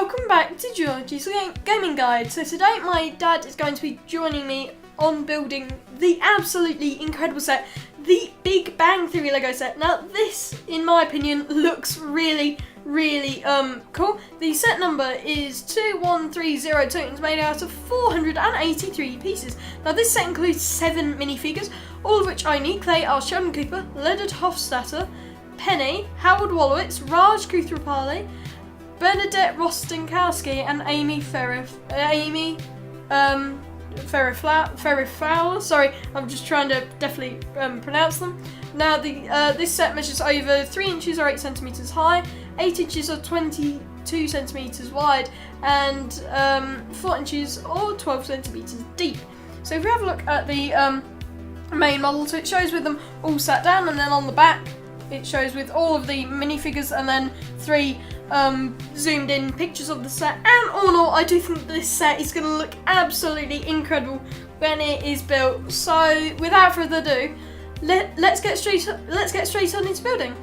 welcome back to Georgie's Gaming Guide. So today my dad is going to be joining me on building the absolutely incredible set, the Big Bang Theory Lego set. Now this, in my opinion, looks really cool. The set number is 21302 and it's made out of 483 pieces. Now this set includes 7 minifigures, all of which are unique. They are Sheldon Cooper, Leonard Hofstadter, Penny, Howard Wolowitz, Raj Koothrappali, Bernadette Rostenkowski and Amy Ferriflower. Sorry, I'm just trying to definitely pronounce them. Now this set measures over 3 inches or 8 centimeters high, 8 inches or 22 centimeters wide, and 4 inches or 12 centimeters deep. So if we have a look at the main model, so it shows with them all sat down, and then on the back it shows with all of the minifigures, and then 3 zoomed in pictures of the set. And all in all, I do think this set is going to look absolutely incredible when it is built. So without further ado, let's get straight on into building.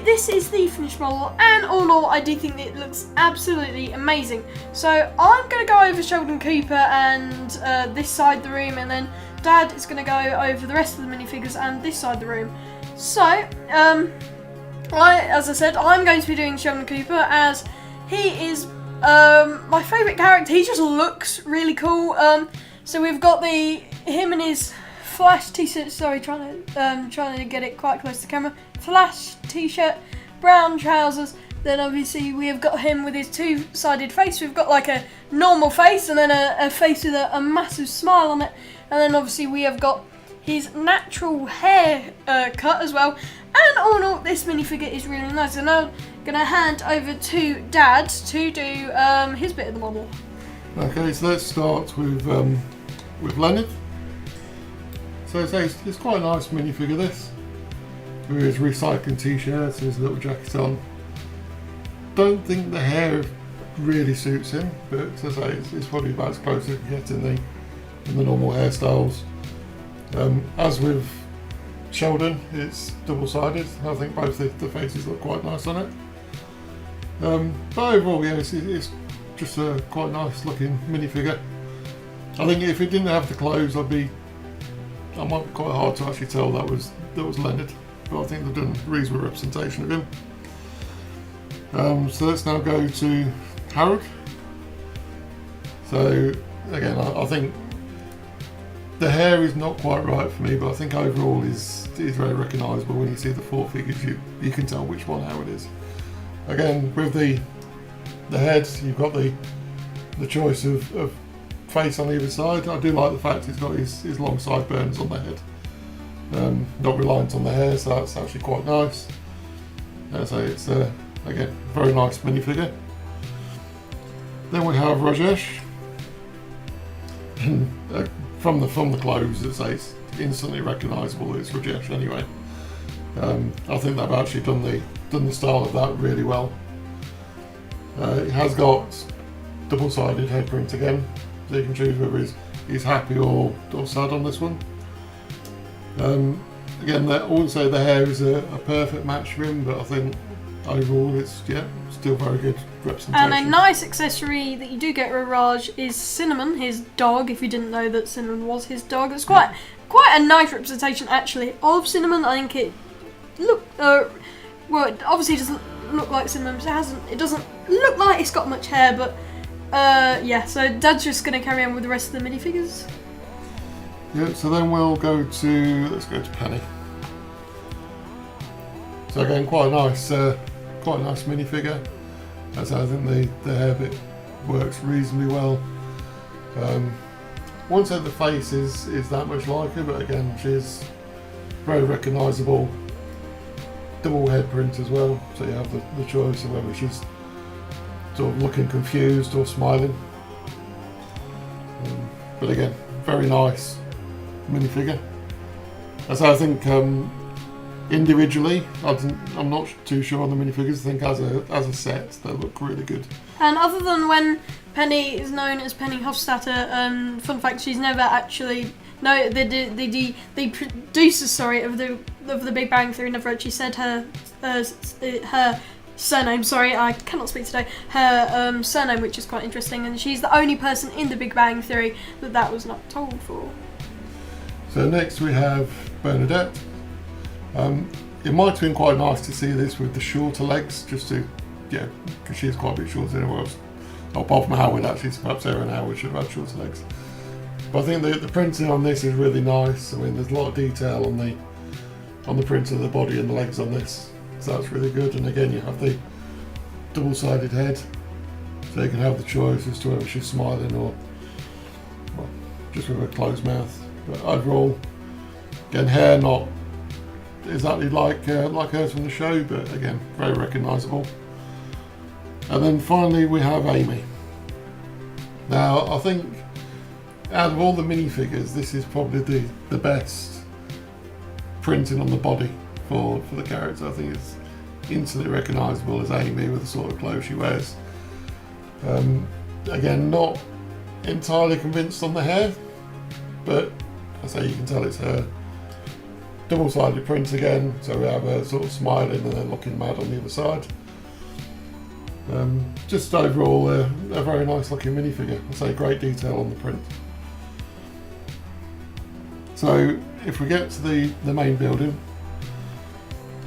This is the finished model, and all in all, I do think that it looks absolutely amazing. So I'm going to go over Sheldon Cooper and this side of the room, and then Dad is going to go over the rest of the minifigures and this side of the room. So, as I said, I'm going to be doing Sheldon Cooper, as he is my favourite character. He just looks really cool. So we've got him and his Flash t-shirt, sorry, trying to get it quite close to the camera. Flash t-shirt, brown trousers. Then obviously we have got him with his two-sided face. We've got like a normal face and then a face with a massive smile on it. And then obviously we have got his natural hair cut as well. And all in all, this minifigure is really nice. So now I'm going to hand over to Dad to do his bit of the model. Okay, so let's start with Leonard. So it's quite a nice minifigure, this. With his recycling t-shirt and his little jacket on. Don't think the hair really suits him, but as I say, it's probably about as close as you can get in the normal hairstyles. As with Sheldon, it's double-sided. I think both the faces look quite nice on it. But overall, yeah, it's just a quite nice looking minifigure. I think if it didn't have the clothes, I might be quite hard to actually tell that was Leonard. But I think they've done a reasonable representation of him. So let's now go to Howard. So again, I think the hair is not quite right for me, but I think overall is very recognisable. When you see the 4 figures, you can tell which one Howard is. Again, with the head, you've got the choice of face on either side. I do like the fact he's got his long sideburns on the head. Not reliant on the hair, so that's actually quite nice. So it's again, very nice minifigure. Then we have Rajesh. From the clothes, it's instantly recognisable. It's Rajesh anyway. I think they've actually done the style of that really well. It has got double-sided head print again, so you can choose whether he's happy or sad on this one. Again, I wouldn't say the hair is a perfect match for him, but I think overall it's still very good representation. And a nice accessory that you do get with Raj is Cinnamon, his dog. If you didn't know that Cinnamon was his dog, it's quite a nice representation actually of Cinnamon. I think it well, it obviously doesn't look like Cinnamon, but it doesn't look like it's got much hair, but yeah, so Dad's just going to carry on with the rest of the minifigures. Yeah, so then let's go to Penny. So again, quite a nice minifigure. As I think the hair bit works reasonably well. Won't say the face is that much like her, but again, she's very recognisable. Double head print as well, so you have the choice of whether she's sort of looking confused or smiling. But again, very nice minifigure. As I think individually, I'm not too sure on the minifigures. I think as a set, they look really good. And other than when Penny is known as Penny Hofstadter, fun fact, she's never actually the producers of the Big Bang Theory never actually said her surname. Sorry, I cannot speak today. Her surname, which is quite interesting, and she's the only person in the Big Bang Theory that was not told for. So next we have Bernadette. It might have been quite nice to see this with the shorter legs, just to, because she's quite a bit shorter than everyone else. Apart from Howard, actually, so perhaps Aaron Howard should have had shorter legs. But I think the printing on this is really nice. I mean, there's a lot of detail on the print of the body and the legs on this, so that's really good. And again, you have the double-sided head, so you can have the choice as to whether she's smiling or just with a closed mouth. But overall, again, hair not exactly like hers from the show, but again, very recognisable. And then finally we have Amy. Now I think out of all the minifigures, this is probably the best printing on the body for the character. I think it's instantly recognisable as Amy with the sort of clothes she wears. Again, not entirely convinced on the hair, but I say you can tell it's her. Double-sided print again, so we have her sort of smiling and then looking mad on the other side. Just overall a very nice looking minifigure. I say great detail on the print. So if we get to the main building,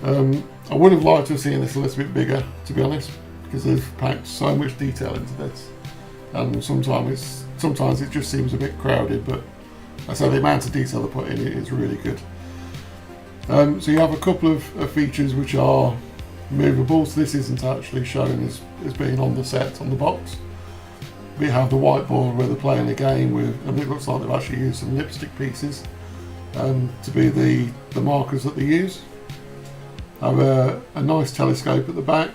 I would have liked to have seen this a little bit bigger, to be honest, because they've packed so much detail into this, and sometimes it just seems a bit crowded. But I say the amount of detail they put in it is really good. So you have a couple of features which are movable, so this isn't actually shown as being on the set, on the box. We have the whiteboard where they're playing a game with, and it looks like they've actually used some lipstick pieces to be the markers that they use. Have a nice telescope at the back,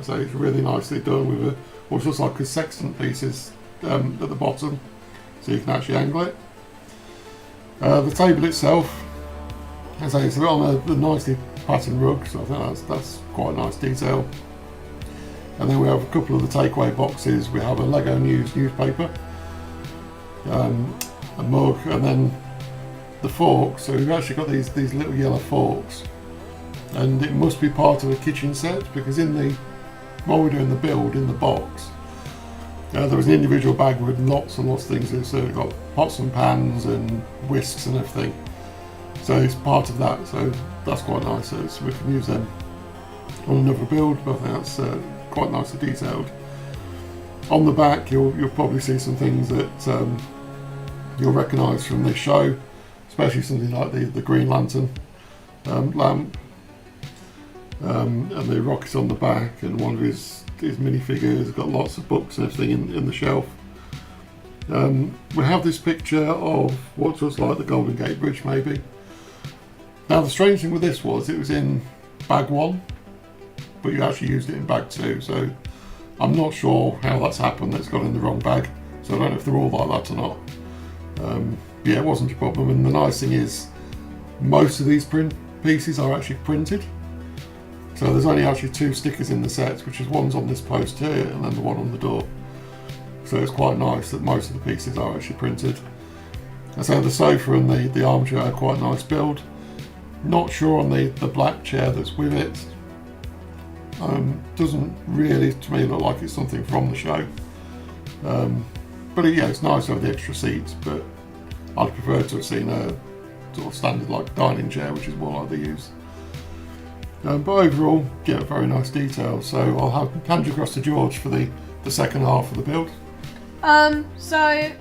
so it's really nicely done with what looks like a sextant pieces at the bottom, so you can actually angle it. The table itself, as I say, it's on a nicely patterned rug, so I think that's quite a nice detail. And then we have a couple of the takeaway boxes. We have a Lego News newspaper, a mug, and then the forks. So we've actually got these little yellow forks, and it must be part of a kitchen set, because while we're doing the build in the box, there was an individual bag with lots and lots of things in. So we've got pots and pans and whisks and everything. So it's part of that, so that's quite nice. So we can use them on another build, but I think that's quite nicely detailed. On the back, you'll probably see some things that you'll recognise from this show, especially something like the Green Lantern lamp, and the rocket on the back, and one of his minifigures. Got lots of books and everything in the shelf. We have this picture of what looks like the Golden Gate Bridge, maybe. Now the strange thing with this was it was in bag 1, but you actually used it in bag 2, so I'm not sure how that's happened, that's gone in the wrong bag, so I don't know if they're all like that or not. Yeah, it wasn't a problem, and the nice thing is most of these print pieces are actually printed, So there's only actually 2 stickers in the set, which is one's on this post here and then the one on the door. So it's quite nice that most of the pieces are actually printed. And so the sofa and the armchair are quite a nice build. Not sure on the black chair that's with it. Doesn't really, to me, look like it's something from the show. But yeah, it's nice to have the extra seats, but I'd prefer to have seen a sort of standard like dining chair, which is more like they use. But overall, yeah, very nice detail. So I'll hand you across to George for the second half of the build. So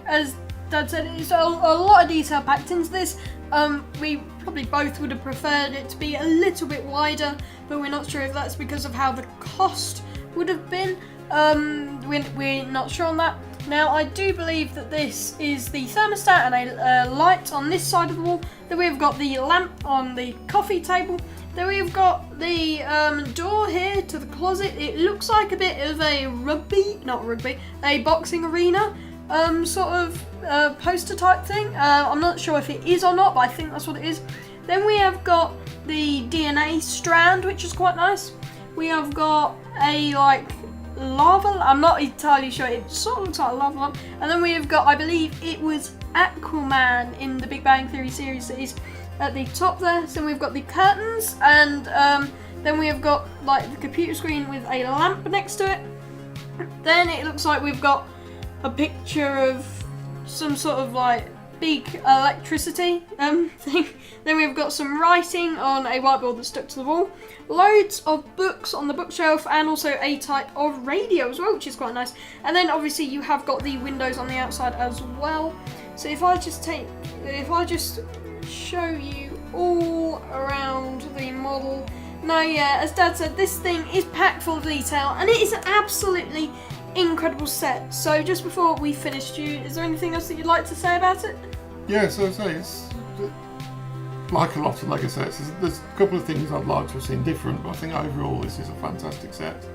as Dad said, it's a lot of detail packed into this. We probably both would have preferred it to be a little bit wider, but we're not sure if that's because of how the cost would have been. We're not sure on that. Now, I do believe that this is the thermostat and a light on this side of the wall. Then we've got the lamp on the coffee table. Then we've got the door here to the closet. It looks like a bit of a a boxing arena sort of poster type thing. I'm not sure if it is or not, but I think that's what it is. Then we have got the DNA strand, which is quite nice. We have got a lava, I'm not entirely sure, it sort of looks like a lava lamp. And then we have got, I believe it was Aquaman in the Big Bang Theory series that is at the top there. So we've got the curtains, and then we have got the computer screen with a lamp next to it. Then it looks like we've got a picture of some sort of big electricity thing. Then we've got some writing on a whiteboard that's stuck to the wall. Loads of books on the bookshelf, and also a type of radio as well, which is quite nice. And then obviously you have got the windows on the outside as well. So if I just show you all around the model. Now, yeah, as Dad said, this thing is packed full of detail, and it is an absolutely incredible set. So just before we finish, is there anything else that you'd like to say about it? Yeah, so I say it's like a lot of Lego sets. There's a couple of things I'd like to have seen different, but I think overall this is a fantastic set.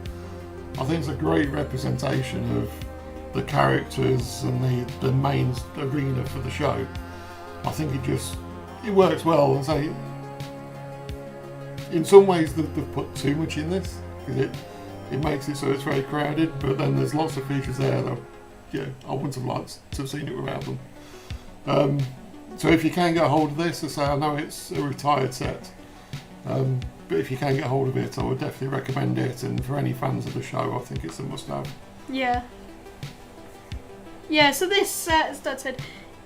I think it's a great representation of the characters and the main arena for the show. I think it works well. And say, in some ways they've put too much in this, because it makes it so it's very crowded, but then there's lots of features there that I wouldn't have liked to have seen it without them. So if you can get a hold of this, I know it's a retired set, but if you can get a hold of it, I would definitely recommend it, and for any fans of the show, I think it's a must-have. Yeah, so this set, as Dad said,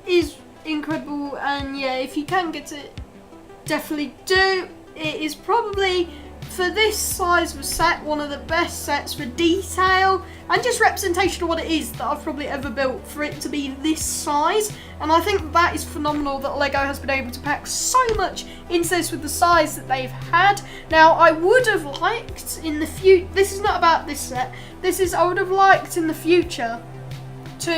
is incredible, and yeah, if you can get it, definitely do. It is probably, for this size of a set, one of the best sets for detail and just representation of what it is that I've probably ever built, for it to be this size. And I think that is phenomenal that LEGO has been able to pack so much into this with the size that they've had. Now, I would have liked in the future, this is not about this set, I would have liked in the future to,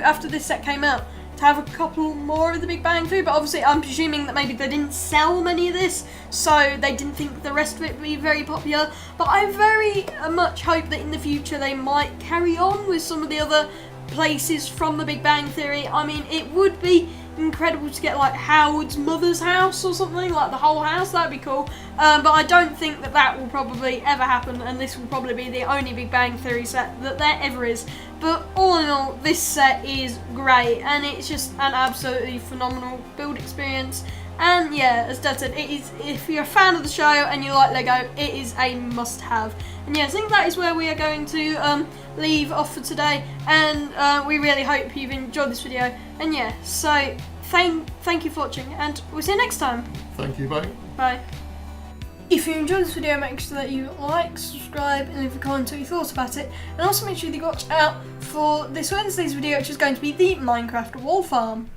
after this set came out, to have a couple more of the Big Bang Theory, but obviously I'm presuming that maybe they didn't sell many of this, so they didn't think the rest of it would be very popular. But I very much hope that in the future they might carry on with some of the other places from the Big Bang Theory. I mean, it would be incredible to get Howard's mother's house or something, the whole house. That'd be cool. But I don't think that will probably ever happen, and this will probably be the only Big Bang Theory set that there ever is. But all in all, this set is great, and it's just an absolutely phenomenal build experience. And yeah, as Dad said, it is, if you're a fan of the show and you like LEGO, it is a must-have. And yeah, I think that is where we are going to leave off for today, and we really hope you've enjoyed this video. And yeah, so thank you for watching, and we'll see you next time. Thank you, bye. Bye. If you enjoyed this video, make sure that you like, subscribe, and leave a comment what you thought about it. And also make sure that you watch out for this Wednesday's video, which is going to be the Minecraft wall farm.